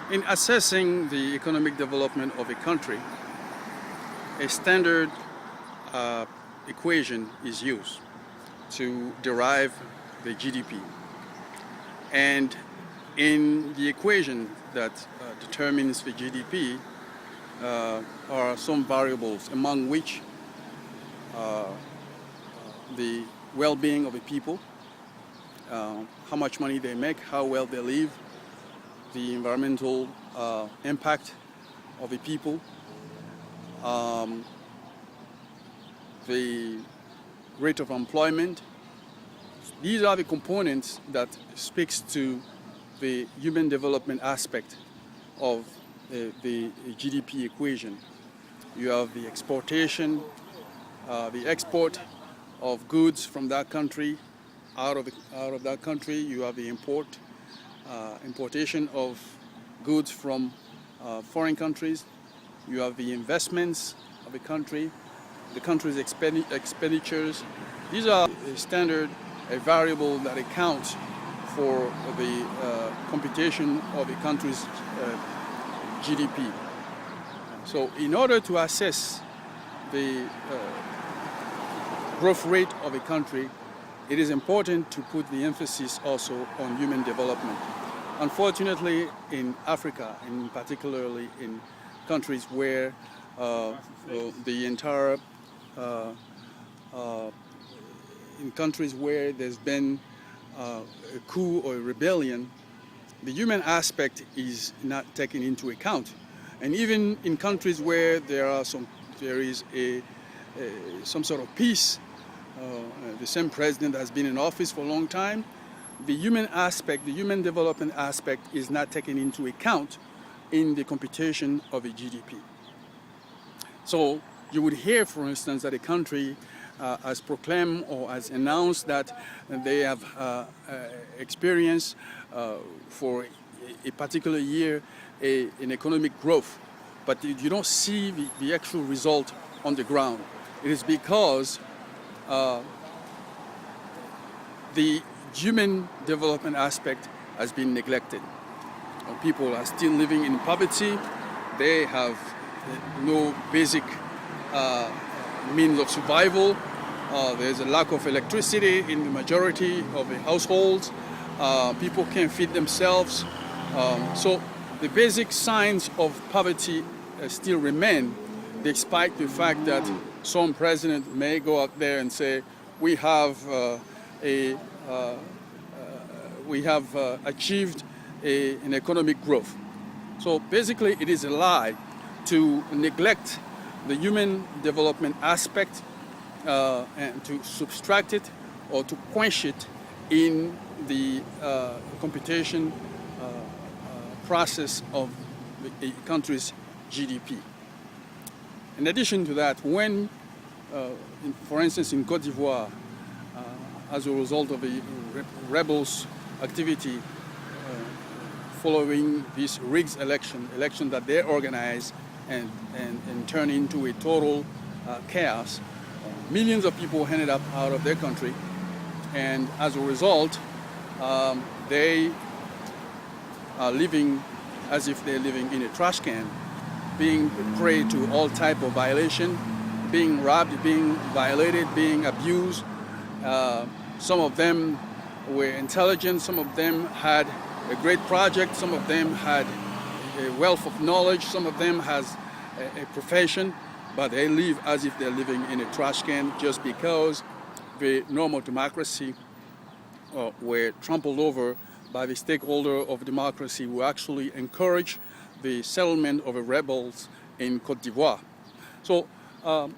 In assessing the economic development of a country, a standard equation is used to derive the GDP. And in the equation that determines the GDP are some variables, among which the well-being of the people, how much money they make, how well they live, the environmental impact of the people, the rate of employment. These are the components that speaks to the human development aspect of the GDP equation. You have the exportation, the export of goods from that country out of that country. You have the importation of goods from foreign countries. You have the investments of the country's expenditures. These are a variable that accounts for the computation of a country's GDP. So in order to assess the growth rate of a country, it is important to put the emphasis also on human development. Unfortunately, in Africa, and particularly in countries where in countries where there's been a coup or a rebellion, the human aspect is not taken into account. And even in countries where there is some sort of peace, the same president has been in office for a long time, the human aspect, the human development aspect is not taken into account in the computation of a GDP. So you would hear, for instance, that a country has proclaimed or has announced that they have experienced for a particular year an economic growth, but you don't see the actual result on the ground. It is because the human development aspect has been neglected. People are still living in poverty. They have no basic means of survival. There's a lack of electricity in the majority of the households. People can't feed themselves. So the basic signs of poverty still remain, despite the fact that some president may go out there and say, we have achieved an economic growth. So basically it is a lie to neglect the human development aspect and to subtract it or to quench it in the computation process of a country's GDP. In addition to that, when, for instance, in Côte d'Ivoire, as a result of the rebels' activity following this rigged election that they organized and turned into a total chaos, millions of people ended up out of their country, and as a result, they are living as if they're living in a trash can, being prey to all type of violation, being robbed, being violated, being abused. Some of them were intelligent, some of them had a great project, some of them had a wealth of knowledge, some of them has a profession, but they live as if they're living in a trash can just because the normal democracy were trampled over by the stakeholder of democracy who actually encourage the settlement of the rebels in Côte d'Ivoire. So a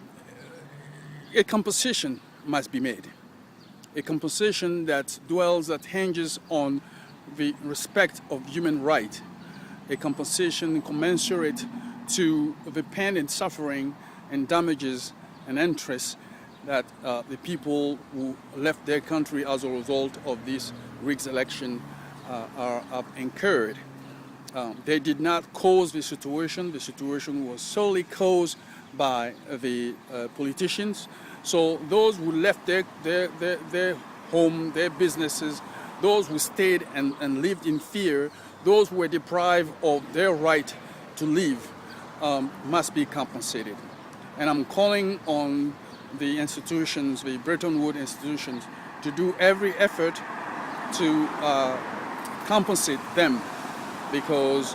composition must be made. A composition that hinges on the respect of human rights, a composition commensurate to the pain and suffering and damages and interests that the people who left their country as a result of this rigged election have incurred. They did not cause the situation. The situation was solely caused by the politicians. So those who left their home, their businesses, those who stayed and lived in fear, those who were deprived of their right to live must be compensated. And I'm calling on the institutions, the Bretton Woods institutions, to do every effort to compensate them, because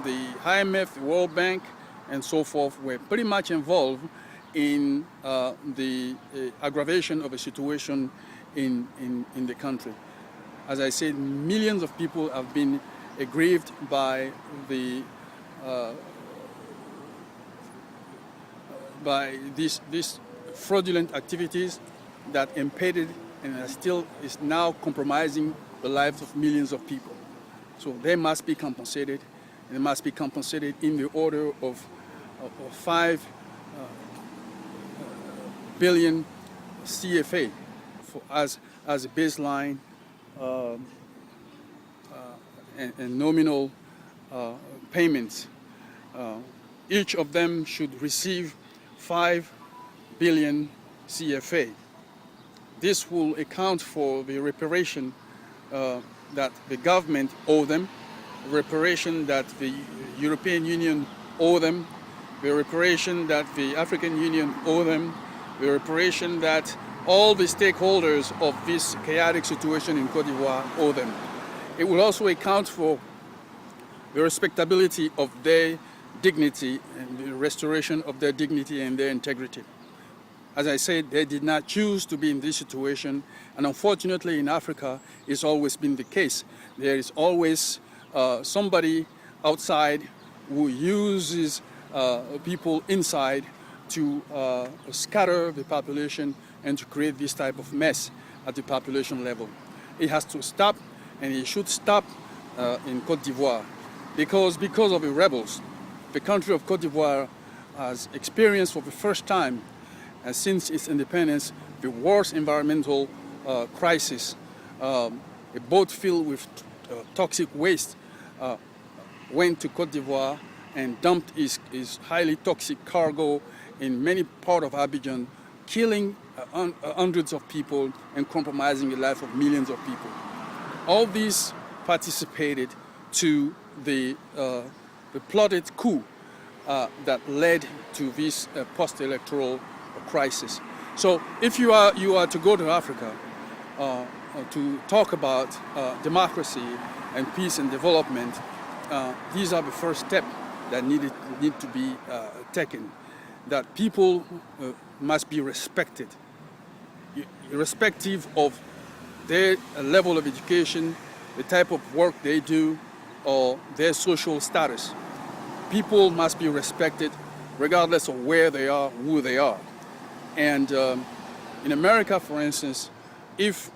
the IMF, the World Bank, and so forth were pretty much involved in the aggravation of a situation in the country. As I said, millions of people have been aggrieved by the by these fraudulent activities that impeded and still is now compromising the lives of millions of people. So they must be compensated, and they must be compensated in the order of 5 billion CFA as a baseline and nominal payments. Each of them should receive 5 billion CFA. This will account for the reparation that the government owe them, reparation that the European Union owe them, the reparation that the African Union owe them, the reparation that all the stakeholders of this chaotic situation in Côte d'Ivoire owe them. It will also account for the respectability of their dignity and the restoration of their dignity and their integrity. As I said, they did not choose to be in this situation, and unfortunately in Africa, it's always been the case. There is always somebody outside who uses people inside to scatter the population and to create this type of mess at the population level. It has to stop, and it should stop in Côte d'Ivoire, because of the rebels. The country of Côte d'Ivoire has experienced for the first time since its independence the worst environmental crisis. A boat filled with toxic waste went to Côte d'Ivoire and dumped its highly toxic cargo in many parts of Abidjan, killing hundreds of people and compromising the life of millions of people. All these participated to the plotted coup that led to this post-electoral crisis. So if you are to go to Africa to talk about democracy and peace and development, these are the first steps that need to be taken. That people must be respected, irrespective of their level of education, the type of work they do, or their social status. People must be respected regardless of where they are, who they are. And in America, for instance, if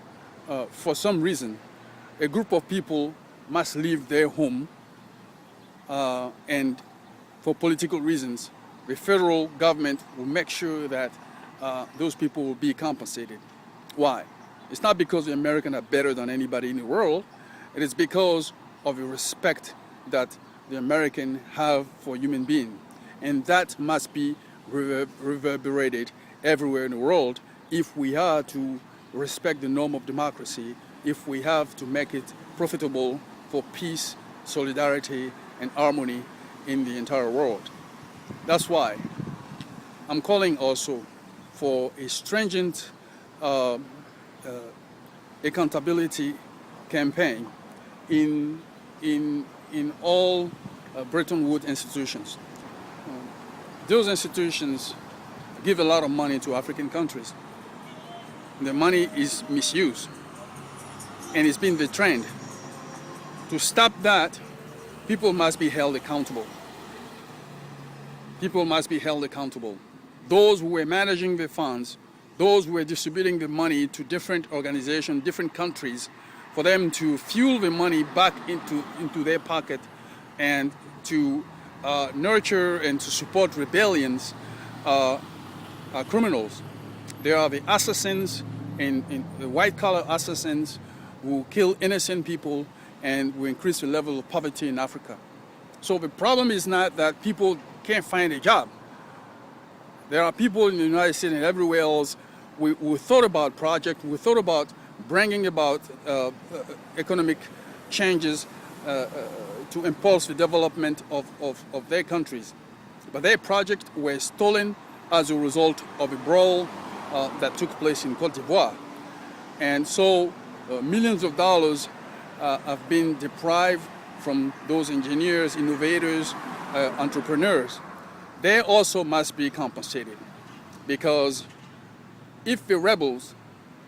for some reason a group of people must leave their home and for political reasons, the federal government will make sure that those people will be compensated. Why? It's not because the Americans are better than anybody in the world. It is because of the respect that the Americans have for human beings. And that must be reverberated everywhere in the world if we are to respect the norm of democracy, if we have to make it profitable for peace, solidarity, and harmony in the entire world. That's why I'm calling also for a stringent accountability campaign in all Bretton Woods institutions. Those institutions give a lot of money to African countries. The money is misused, and it's been the trend. To stop that, people must be held accountable. People must be held accountable. Those who were managing the funds, those who were distributing the money to different organizations, different countries, for them to fuel the money back into their pocket and to nurture and to support rebellions are criminals. They are the assassins, and the white-collar assassins who kill innocent people and who increase the level of poverty in Africa. So the problem is not that people can't find a job. There are people in the United States and everywhere else who thought about projects, who thought about bringing about economic changes to impulse the development of their countries. But their projects were stolen as a result of a brawl that took place in Côte d'Ivoire. And so millions of dollars have been deprived from those engineers, innovators, entrepreneurs. They also must be compensated, because if the rebels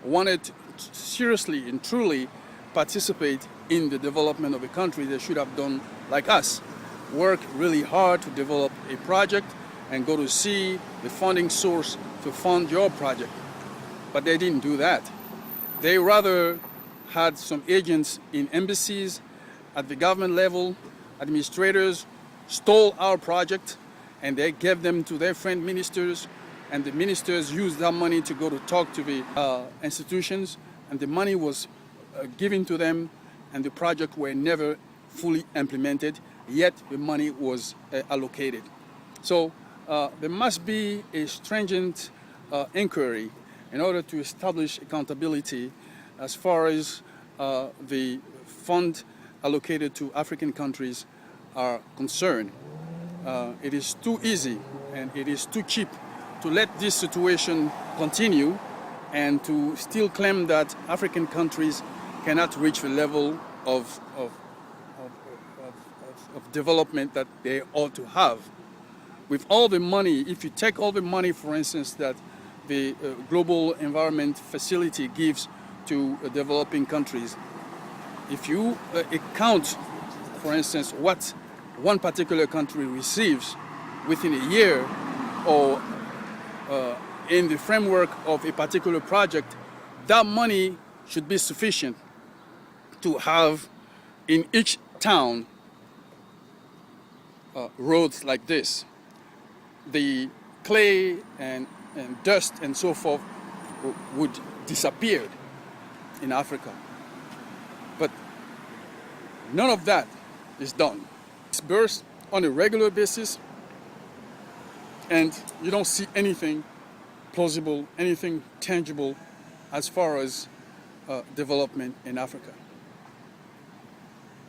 wanted to seriously and truly participate in the development of a country, they should have done like us, work really hard to develop a project and go to see the funding source to fund your project. But they didn't do that. They rather had some agents in embassies at the government level, administrators stole our project and they gave them to their friend ministers, and the ministers used that money to go to talk to the institutions, and the money was given to them and the project were never fully implemented, yet the money was allocated. So there must be a stringent inquiry in order to establish accountability as far as the fund allocated to African countries are concerned. It is too easy and it is too cheap to let this situation continue and to still claim that African countries cannot reach the level of development that they ought to have. With all the money, if you take all the money, for instance, that the Global Environment Facility gives to developing countries, if you count, for instance, what one particular country receives within a year or in the framework of a particular project, that money should be sufficient to have in each town roads like this. The clay and dust and so forth would disappear in Africa. But none of that is done. It's burst on a regular basis, and you don't see anything plausible, anything tangible as far as development in Africa.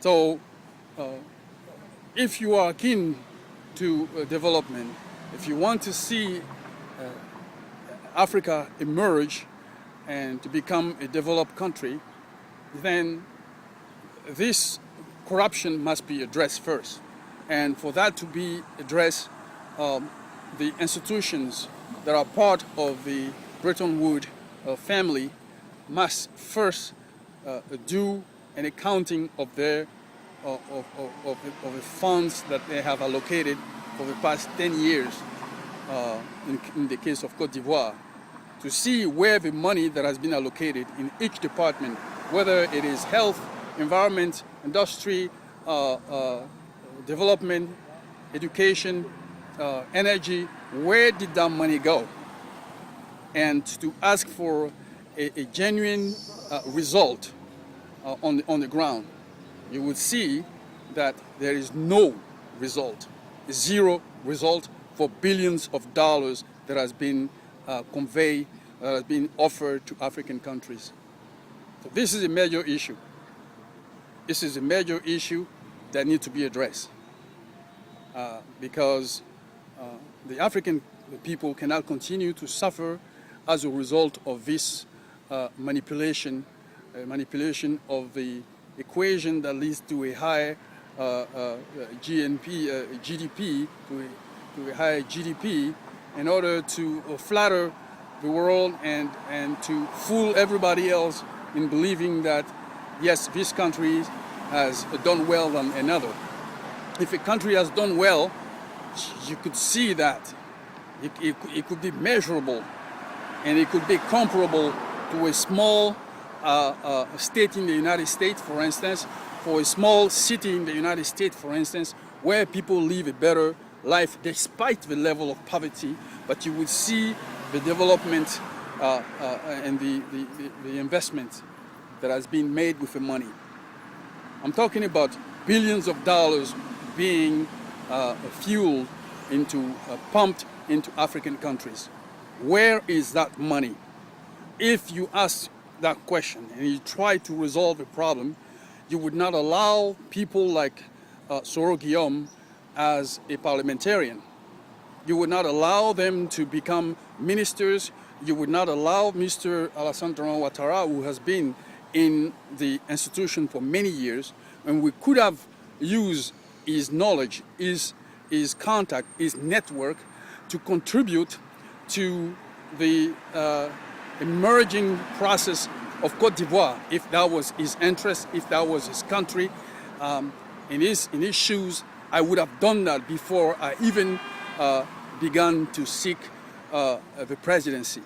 So if you are keen to development, if you want to see Africa emerge and to become a developed country, then this corruption must be addressed first. And for that to be addressed, the institutions that are part of the Bretton Woods family must first do an accounting of their of the funds that they have allocated for the past 10 years in the case of Côte d'Ivoire, to see where the money that has been allocated in each department, whether it is health, environment, industry, development, education, energy, where did that money go? And to ask for a genuine result on the ground. You would see that there is no result, zero result for billions of dollars that has been conveyed, that has been offered to African countries. So this is a major issue. This is a major issue that needs to be addressed because the African people cannot continue to suffer as a result of this manipulation of the equation that leads to a high GDP, to a high GDP, in order to flatter the world and to fool everybody else in believing that, yes, this country has done well than another. If a country has done well, you could see that. It could be measurable, and it could be comparable to a small state in the United States, for instance, for a small city in the United States, for instance, where people live a better life despite the level of poverty, but you would see the development and the investment that has been made with the money. I'm talking about billions of dollars being fueled into, pumped into African countries. Where is that money? If you ask that question and you try to resolve a problem, you would not allow people like Soro Guillaume as a parliamentarian. You would not allow them to become ministers. You would not allow Mr. Alassane Dramane Ouattara, who has been in the institution for many years, and we could have used his knowledge, his contact, his network to contribute to the emerging process of Côte d'Ivoire, if that was his interest, if that was his country. In his shoes, I would have done that before I even began to seek the presidency.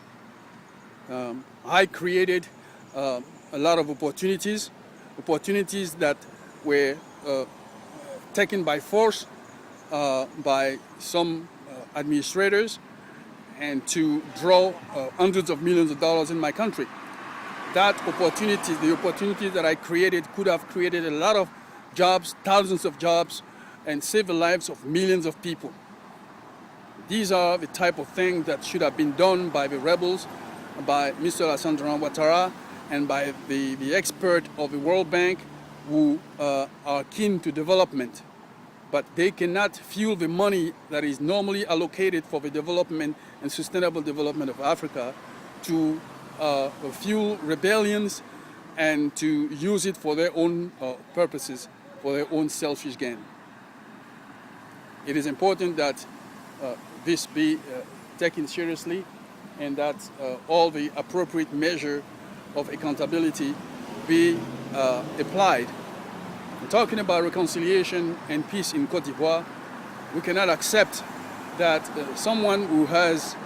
I created a lot of opportunities that were taken by force by some administrators, and to draw hundreds of millions of dollars in my country. That opportunity, the opportunity that I created, could have created a lot of jobs, thousands of jobs, and saved the lives of millions of people. These are the type of things that should have been done by the rebels, by Mr. Alassane Dramane Ouattara, and by the expert of the World Bank, who are keen to development. But they cannot fuel the money that is normally allocated for the development and sustainable development of Africa to fuel rebellions and to use it for their own purposes, for their own selfish gain. It is important that this be taken seriously, and that all the appropriate measure of accountability be applied. We're talking about reconciliation and peace in Côte d'Ivoire. We cannot accept that someone who has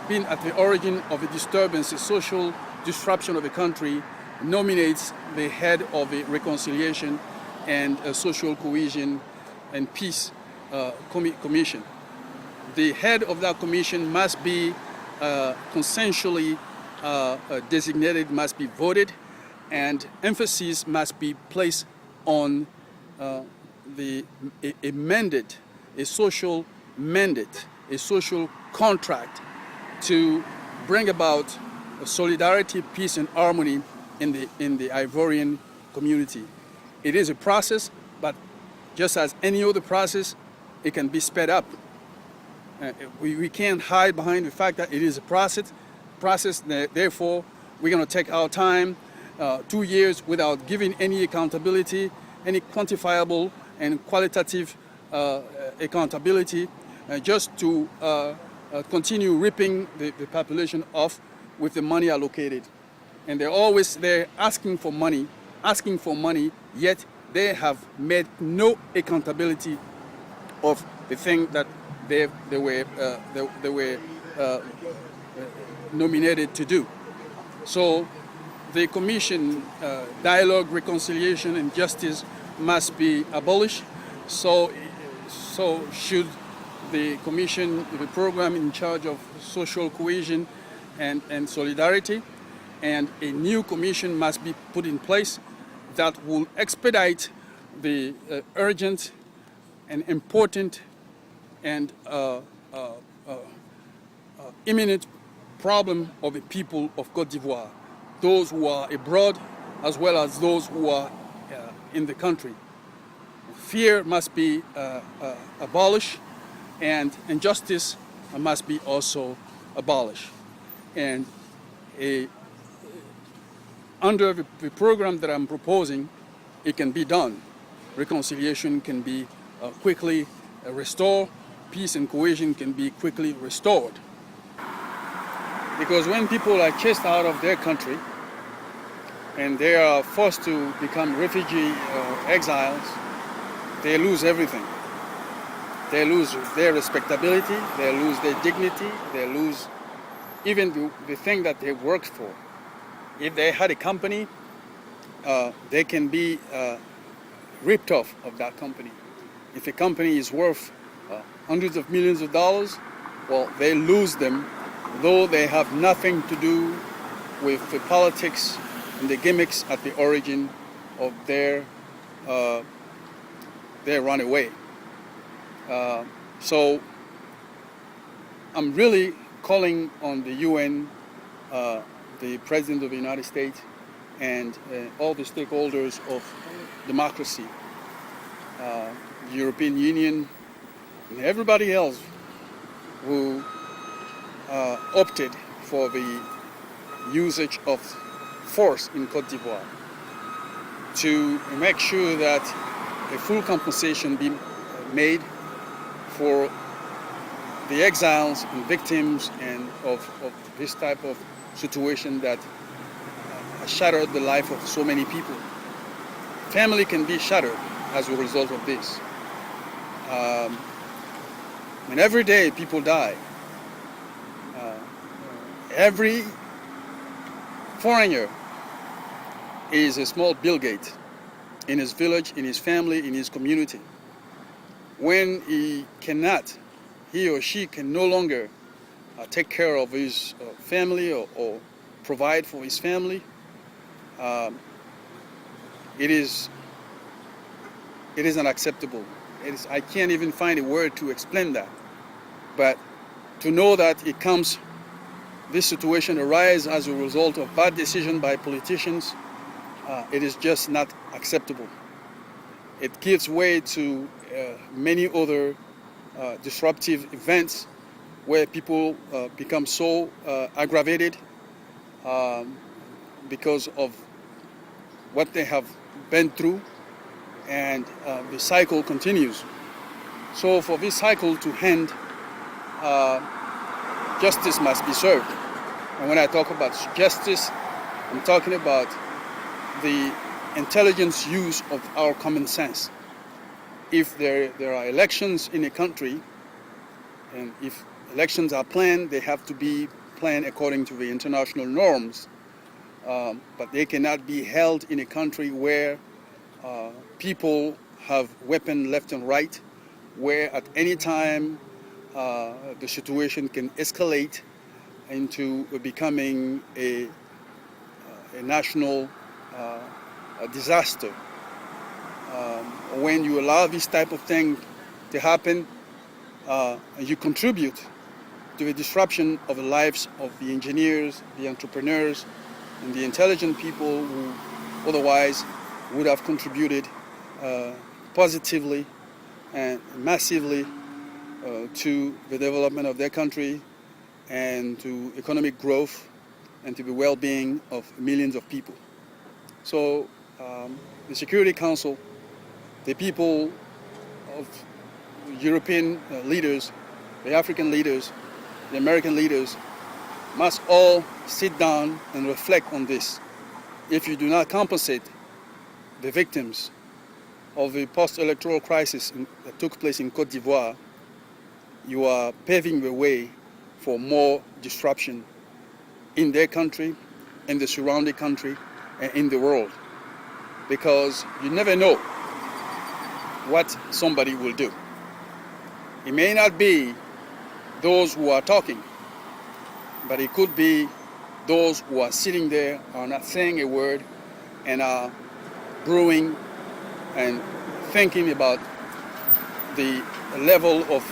been at the origin of a disturbance, a social disruption of the country, nominates the head of the reconciliation and social cohesion and peace commission. The head of that commission must be consensually designated, must be voted, and emphasis must be placed on a mandate, a social mandate, a social contract to bring about solidarity, peace, and harmony in the Ivorian community. It is a process, but just as any other process, it can be sped up. We can't hide behind the fact that it is a process. Therefore, we're going to take our time, 2 years, without giving any accountability, any quantifiable and qualitative accountability, just to continue ripping the population off with the money allocated. And they're always there asking for money, yet they have made no accountability of the thing that they were nominated to do. So the commission, dialogue, reconciliation, and justice must be abolished. So should the commission, the program in charge of social cohesion and solidarity, and a new commission must be put in place that will expedite the urgent and important and imminent problem of the people of Côte d'Ivoire, those who are abroad as well as those who are in the country. Fear must be abolished, and injustice must be also abolished. And under the program that I'm proposing, it can be done. Reconciliation can be quickly restored. Peace and cohesion can be quickly restored. Because when people are chased out of their country and they are forced to become refugee exiles, they lose everything. They lose their respectability, they lose their dignity, they lose even the thing that they worked for. If they had a company, they can be ripped off of that company. If a company is worth hundreds of millions of dollars, well, they lose them, though they have nothing to do with the politics and the gimmicks at the origin of their runaway. So I'm really calling on the UN, the President of the United States, and all the stakeholders of democracy, European Union, and everybody else who opted for the usage of force in Côte d'Ivoire to make sure that a full compensation be made for the exiles and victims and of this type of situation that shattered the life of so many people. Family can be shattered as a result of this. And every day people die. Every foreigner is a small Bill Gates in his village, in his family, in his community. When he or she can no longer take care of his family or provide for his family, it is unacceptable. I can't even find a word to explain that. But to know that this situation arises as a result of bad decision by politicians, it is just not acceptable. It gives way to many other disruptive events where people become so aggravated because of what they have been through, and the cycle continues. So for this cycle to end, justice must be served. And when I talk about justice, I'm talking about the intelligent use of our common sense. If there are elections in a country, and if elections are planned, they have to be planned according to the international norms. But they cannot be held in a country where people have weapons left and right, where at any time the situation can escalate into becoming a national disaster. When you allow this type of thing to happen, you contribute to the disruption of the lives of the engineers, the entrepreneurs, and the intelligent people who otherwise would have contributed positively and massively to the development of their country and to economic growth and to the well-being of millions of people. So the Security Council, the people of European leaders, the African leaders, the American leaders must all sit down and reflect on this. If you do not compensate the victims of the post-electoral crisis that took place in Côte d'Ivoire, you are paving the way for more disruption in their country, in the surrounding country, and in the world. Because you never know what somebody will do. It may not be those who are talking, but it could be those who are sitting there, are not saying a word, and are brewing and thinking about the level of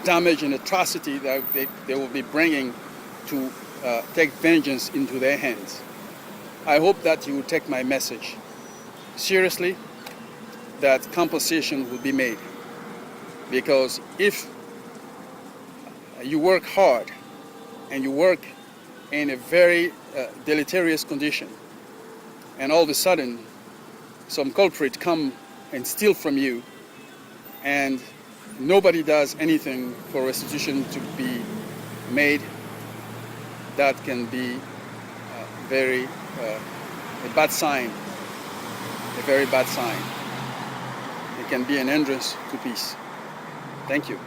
damage and atrocity that they will be bringing to take vengeance into their hands. I hope that you will take my message seriously, that compensation will be made. Because if you work hard and you work in a very deleterious condition, and all of a sudden some culprit come and steal from you, and nobody does anything for restitution to be made, that can be a bad sign, a very bad sign. It can be an hindrance to peace. Thank you.